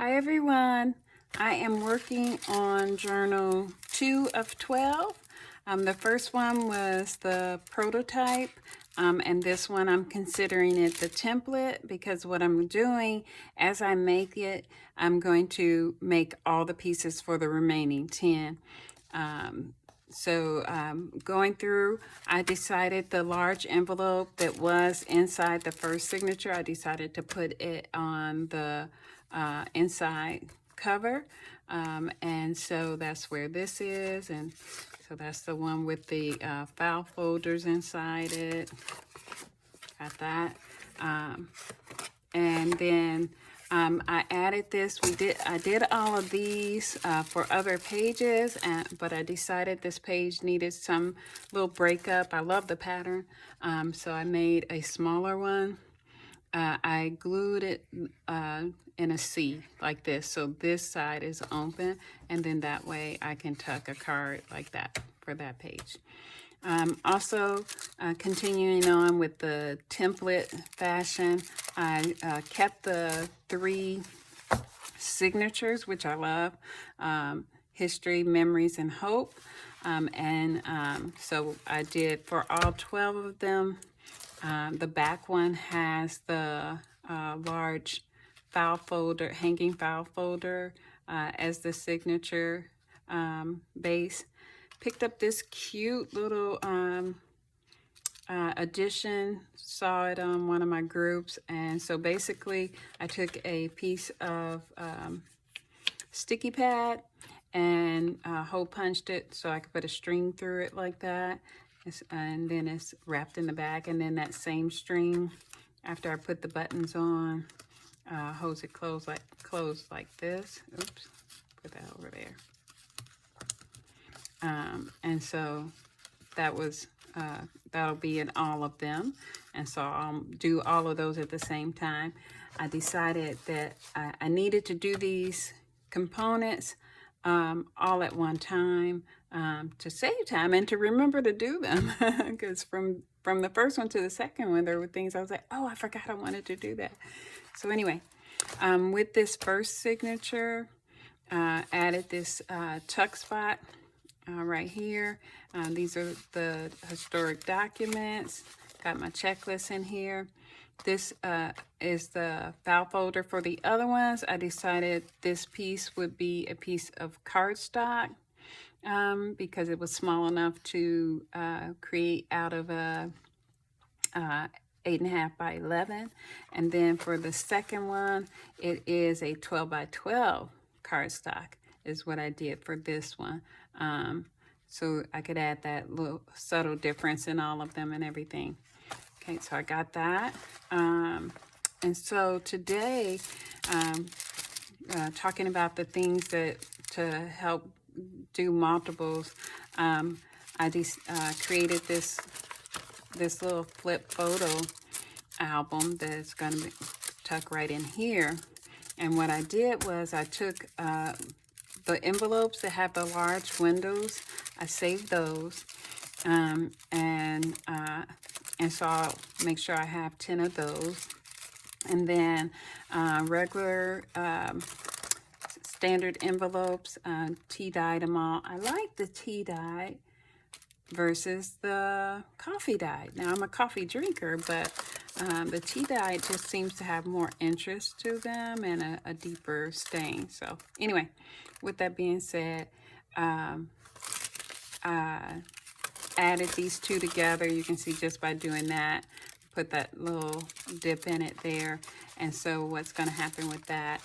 Hi everyone, I am working on journal 2 of 12. The first one was the prototype, and this one I'm considering it the template because what I'm doing as I make it, I'm going to make all the pieces for the remaining 10. Going through, I decided the large envelope that was inside the first signature, I decided to put it on the inside cover. And so that's where this is. And so that's the one with the file folders inside it. Got that. And then I added this. I did all of these for other pages, but I decided this page needed some little breakup. I love the pattern, so I made a smaller one. I glued it in a C like this, so this side is open, and then that way I can tuck a card like that for that page. Also, continuing on with the template fashion, I kept the 3 signatures, which I love, history, memories, and hope. So I did for all 12 of them. The back one has the large file folder, hanging file folder as the signature base. Picked up this cute little addition, saw it on one of my groups, and so basically I took a piece of sticky pad and hole punched it so I could put a string through it like that, and then it's wrapped in the back, and then that same string, after I put the buttons on, holds it closed like this. Oops, put that over there. And so that was, that'll be in all of them. And so I'll do all of those at the same time. I decided that I needed to do these components all at one time to save time and to remember to do them. Because from the first one to the second one, there were things I was like, oh, I forgot I wanted to do that. So anyway, with this first signature, added this tuck spot right here. These are the historic documents. Got my checklist in here. This is the file folder for the other ones. I decided this piece would be a piece of cardstock because it was small enough to create out of a 8.5 by 11. And then for the second one, it is a 12 by 12 cardstock is what I did for this one. So I could add that little subtle difference in all of them and everything. Okay, so I got that. And so today, talking about the things that to help do multiples, I created this little flip photo album that's going to tuck right in here. And what I did was I took the envelopes that have the large windows, I saved those, and so I'll make sure I have 10 of those. And then regular standard envelopes, tea-dyed them all. I like the tea-dyed versus the coffee-dyed. Now, I'm a coffee drinker, but the tea-dyed just seems to have more interest to them and a deeper stain. So anyway, with that being said, I added these 2 together. You can see just by doing that, put that little dip in it there. And so what's going to happen with that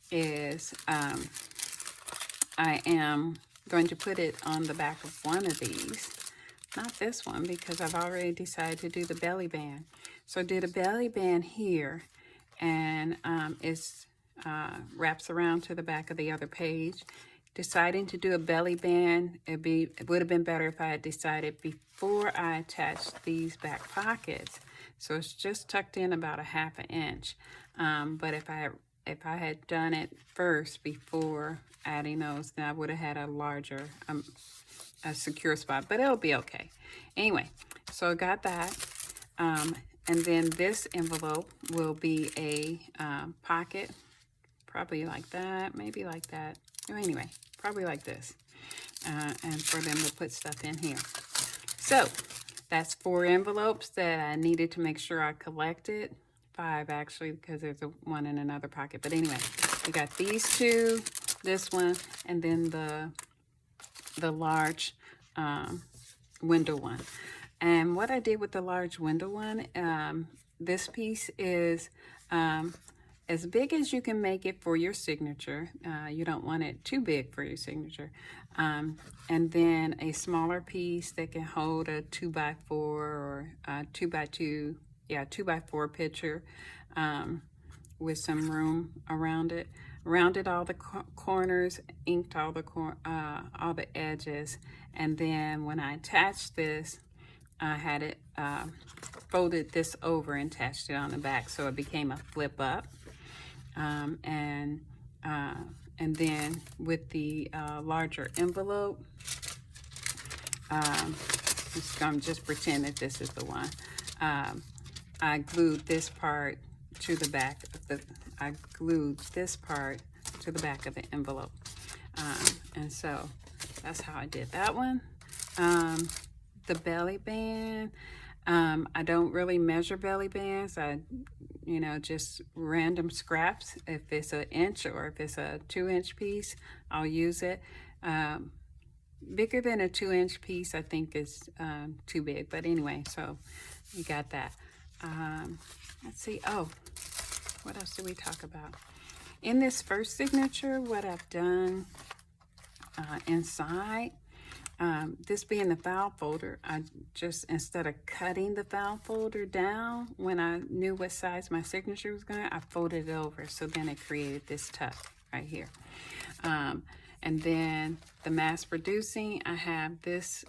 is I am going to put it on the back of one of these. Not this one, because I've already decided to do the belly band. So I did a belly band here, and it's wraps around to the back of the other page. Deciding to do a belly band, it would have been better if I had decided before I attached these back pockets. So it's just tucked in about a 1/2 inch. But if I had done it first before adding those, then I would have had a larger, a secure spot, but it'll be okay. Anyway, so I got that. And then this envelope will be a pocket probably like that, maybe like that. Anyway, probably like this. And for them to put stuff in here. So that's 4 envelopes that I needed to make sure I collected. 5 actually, because there's one in another pocket. But anyway, we got these 2, this one, and then the large window one. And what I did with the large window one, this piece is as big as you can make it for your signature. You don't want it too big for your signature. And then a smaller piece that can hold a 2x4 or a 2x2, yeah, 2x4 picture with some room around it. Rounded all the corners, inked all the edges, and then when I attached this, I had it folded this over and attached it on the back, so it became a flip up. And then with the larger envelope, I'm just pretend that this is the one. I glued this part to the back of the. I glued this part to the back of the envelope, and so that's how I did that one. The belly band. I don't really measure belly bands. I, just random scraps. If it's an inch or if it's a 2-inch piece, I'll use it. Bigger than a 2-inch piece, I think is too big. But anyway, so you got that. Let's see. Oh, what else did we talk about? In this first signature, what I've done inside, this being the file folder, I just, instead of cutting the file folder down when I knew what size my signature was going to, I folded it over. So then it created this tuck right here. And then the mass producing, I have this,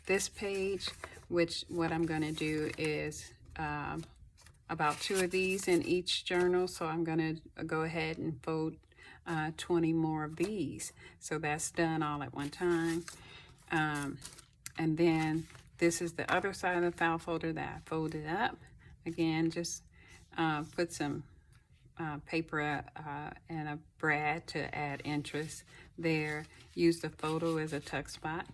this page, which what I'm going to do is about 2 of these in each journal. So I'm going to go ahead and fold 20 more of these. So that's done all at one time. And then this is the other side of the file folder that I folded up. Again, just put some paper and a brad to add interest there. Use the photo as a tuck spot.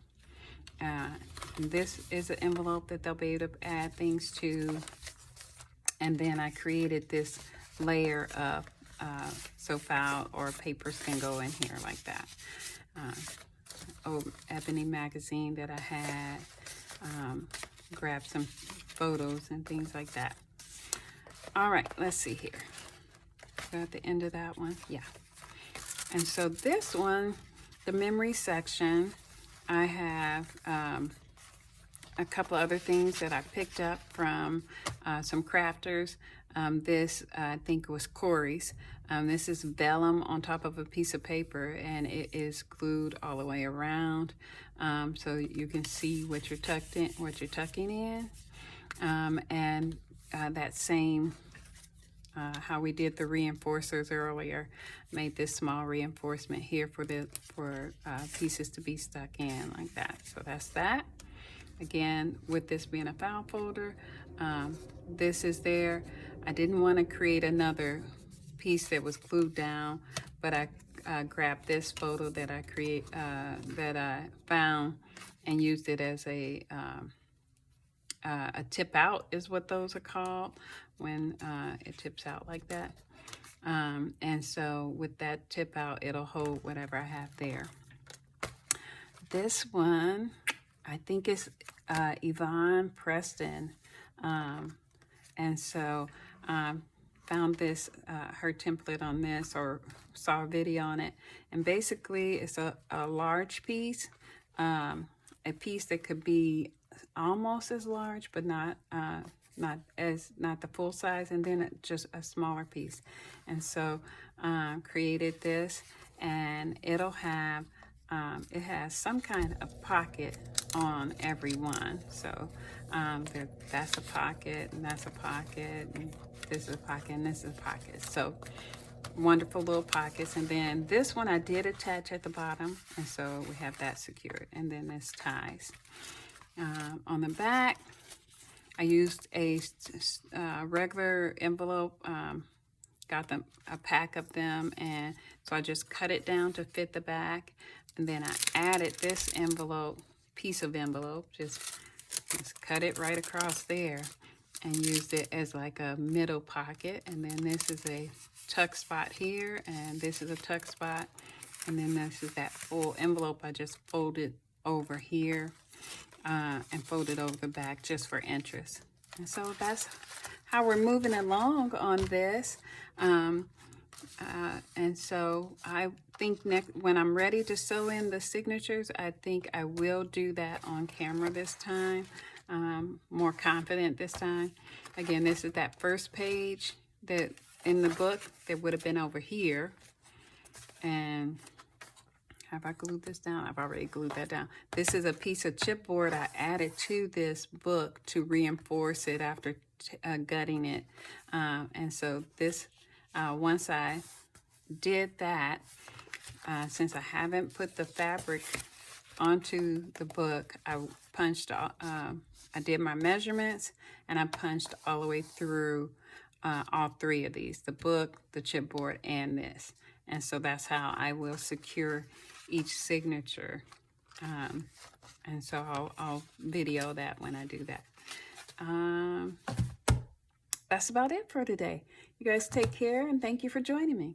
This is an envelope that they'll be able to add things to. And then I created this layer of so file or papers can go in here like that. Ebony magazine that I had. Grabbed some photos and things like that. All right, let's see here. We're at the end of that one. Yeah. And so this one, the memory section, I have a couple other things that I picked up from some crafters. This, I think, was Corey's. This is vellum on top of a piece of paper, and it is glued all the way around, so you can see what you're tucking in. And that same, how we did the reinforcers earlier, made this small reinforcement here for pieces to be stuck in like that. So that's that. Again, with this being a file folder, this is there. I didn't want to create another piece that was glued down, but I grabbed this photo that I found and used it as a tip out is what those are called when it tips out like that. And so with that tip out, it'll hold whatever I have there. This one, I think it's Yvonne Preston. And so found this, her template on this, or saw a video on it. And basically it's a large piece, a piece that could be almost as large, but not the full size, and then just a smaller piece. And so created this, and it'll have it has some kind of pocket on every one. So that's a pocket, and that's a pocket, and this is a pocket, and this is a pocket. So wonderful little pockets. And then this one I did attach at the bottom, and so we have that secured. And then this ties. On the back, I used a regular envelope got them a pack of them, and so I just cut it down to fit the back, and then I added this piece of envelope, just cut it right across there and used it as like a middle pocket. And then this is a tuck spot here, and this is a tuck spot, and then this is that full envelope I just folded over here and folded over the back just for interest. And so that's how we're moving along on this. And so I think when I'm ready to sew in the signatures, I think I will do that on camera this time. More confident this time. Again, this is that first page that in the book that would have been over here. And have I glued this down? I've already glued that down. This is a piece of chipboard I added to this book to reinforce it after gutting it. And so this, once I did that, since I haven't put the fabric onto the book, I punched, I did my measurements, and I punched all the way through all three of these, the book, the chipboard, and this. And so that's how I will secure each signature. And so I'll video that when I do that. That's about it for today. You guys take care, and thank you for joining me.